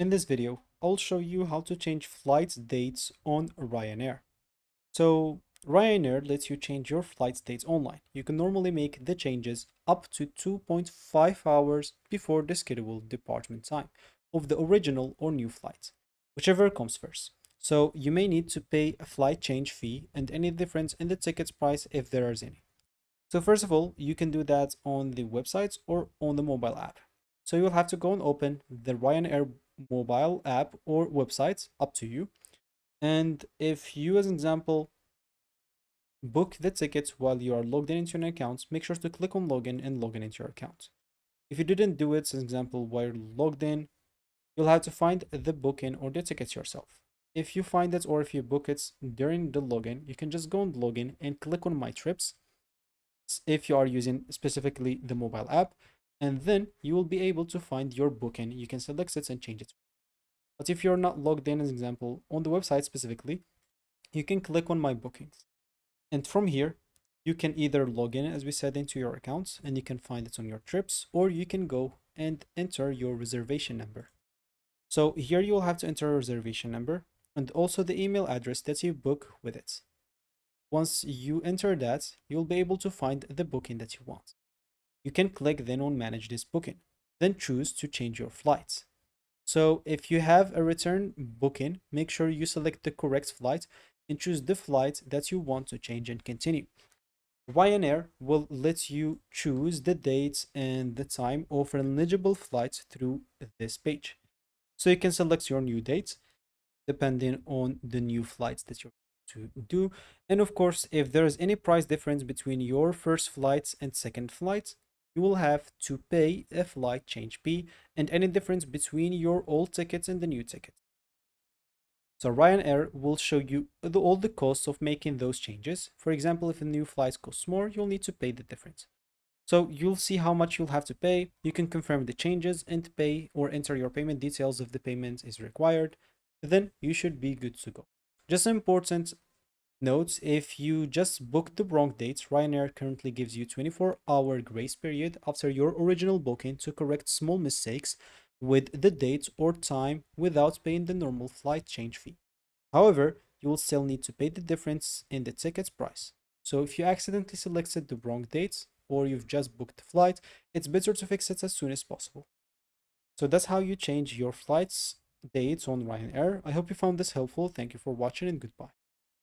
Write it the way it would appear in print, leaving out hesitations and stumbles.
In this video, I'll show you how to change flight dates on Ryanair. So Ryanair lets you change your flight dates online. You can normally make the changes up to 2.5 hours before the scheduled departure time of the original or new flight, whichever comes first. So you may need to pay a flight change fee and any difference in the ticket's price if there is any. So first of all, you can do that on the websites or on the mobile app. So you'll have to go and open the Ryanair mobile app or websites, up to you. And if you, as an example, book the tickets while you are logged in into your account, make sure to click on login and log in into your account. If you didn't do it, as an example, while you're logged in, you'll have to find the booking or the tickets yourself. If you find it or if you book it during the login, you can just go and log in and click on My Trips if you are using specifically the mobile app, and then you will be able to find your booking. You can select it and change it. But if you're not logged in, as an example, on the website specifically, you can click on My Bookings. And from here, you can either log in, as we said, into your accounts and you can find it on your trips, or you can go and enter your reservation number. So here you will have to enter a reservation number and also the email address that you book with it. Once you enter that, you'll be able to find the booking that you want. You can click then on Manage this booking, then choose to change your flights. So if you have a return booking, make sure you select the correct flight and choose the flight that you want to change and continue. Ryanair will let you choose the dates and the time of eligible flights through this page. So you can select your new dates depending on the new flights that you're to do. And of course, if there is any price difference between your first flights and second flights, you will have to pay a flight change fee and any difference between your old tickets and the new ticket. So Ryanair will show you all the costs of making those changes. For example, if a new flight costs more, you'll need to pay the difference. So you'll see how much you'll have to pay. You can confirm the changes and pay or enter your payment details if the payment is required. Then you should be good to go. Just important notes, if you just booked the wrong dates, Ryanair currently gives you 24-hour grace period after your original booking to correct small mistakes with the date or time without paying the normal flight change fee. However, you will still need to pay the difference in the ticket's price. So if you accidentally selected the wrong dates or you've just booked the flight, it's better to fix it as soon as possible. So that's how you change your flights dates on Ryanair. I hope you found this helpful. Thank you for watching and goodbye.